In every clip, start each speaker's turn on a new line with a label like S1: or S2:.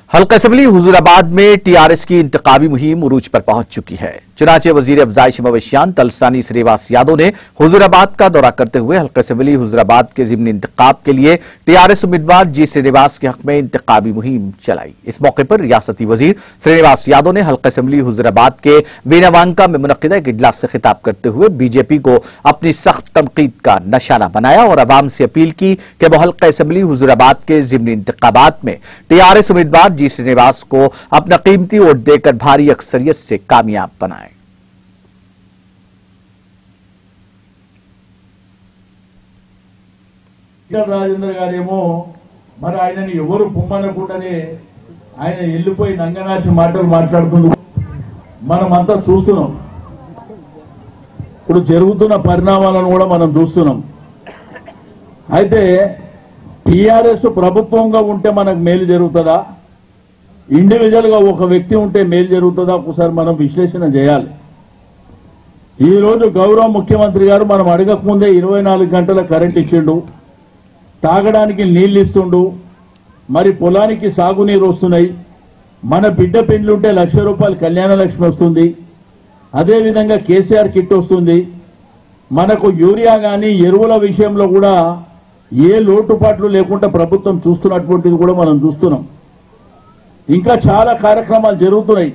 S1: हल्का असेंबली हुजूराबाद में टीआरएस की इंतखाबी मुहिम उरूज पर पहुंच चुकी है। चुनाचे वजीर अफजाइश मवेशियान तलसानी श्रीनिवास यादव ने हुजूराबाद का दौरा करते हुए हल्का असेंबली हुजूराबाद के जिमनी इंतखाब के लिए टीआरएस उम्मीदवार जी श्रीनिवास के हक में इंतखाबी मुहिम चलाई। इस मौके पर रियासती वजीर श्रीनिवास यादव ने हल्का असेंबली हुजूराबाद के वेनावांका में मुनक्किदा एक इजलास से खिताब करते हुए बीजेपी को अपनी सख्त तनकीद का निशाना बनाया और अवाम से अपील की कि वो हल्का असेंबली हुजूराबाद के जिमनी इंतखाबात में टीआरएस उम्मीदवार जी श्रीनिवास को अपना कीमती वोट देकर भारी अक्सरियत से कामयाब बनाए।
S2: రాజేంద్ర గారేమో మరి ఆయనని ఎవరు పొమ్మనకుండానే ఆయన వెళ్ళిపోయి నంగనాచి మాటలు మాట్లాడుతుంది మనమంతా చూస్తున్నాం। ఇప్పుడు జరుగుతున్న పరిణామాలను కూడా మనం చూస్తున్నాం। అయితే టిఆర్ఎస్ ప్రభుత్వంగా ఉంటే మనకు మేలు జరుగుతుందా, ఇండివిజువల్ గా ఒక వ్యక్తి ఉంటే మేలు జరుగుతుందా, ఒకసారి మనం విశ్లేషణ చేయాలి। ఈ రోజు గౌరవ ముఖ్యమంత్రి గారు మనం అడగక ముందే 24 గంటల కరెంట్ ఇచ్చిండు, తాగడానికి నీళ్లు ఇస్తుండు, మరి పొలానికి సాగునీరు వస్తున్నాయి, మన బిడ్డ పెండ్లుంటే 1 లక్ష రూపాయలు కళ్యాణ లక్ష్మి వస్తుంది, అదే విధంగా కేసీఆర్ కిట్ వస్తుంది, మనకు యూరియా గాని ఎరువుల విషయంలో కూడా ఏ లోటుపాట్లు లేకుండా ప్రభుత్వం చూస్తున్నటువంటిది కూడా మనం చూస్తున్నాం। ఇంకా చాలా కార్యక్రమాలు జరుగుతున్నాయి।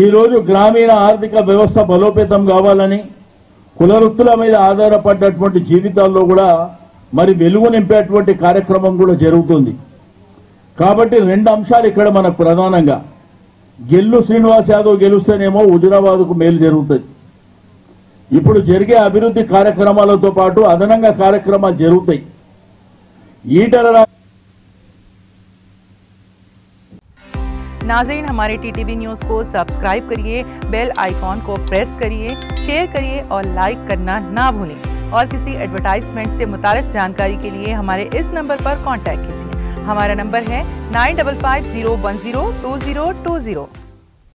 S2: ఈ రోజు గ్రామీణ ఆర్థిక వ్యవస్థ బలోపేతం కావాలని కుల వృత్తుల మీద ఆధారపడ్డటువంటి జీవితాల్లో కూడా మరి వెలుగు నింపేటువంటి కార్యక్రమం కూడా జరుగుతుంది। కాబట్టి 2 అంశాలు ఇక్కడ మనకు ప్రధానంగా, గెల్లు శ్రీనివాస్ యాదవ్ గెలుస్తేనేమో హుజూరాబాద్కు మేలు జరుగుతుంది, ఇప్పుడు జరిగే అభివృద్ధి కార్యక్రమాలతో పాటు అదనంగా కార్యక్రమాలు జరుగుతాయి। ఈటల
S3: नाज़रीन, हमारे टीटीवी न्यूज़ को सब्सक्राइब करिए, बेल आइकॉन को प्रेस करिए, शेयर करिए और लाइक करना ना भूलें। और किसी एडवर्टाइजमेंट से मुताल्लिक़ जानकारी के लिए हमारे इस नंबर पर कांटेक्ट कीजिए। हमारा नंबर है 9550102020।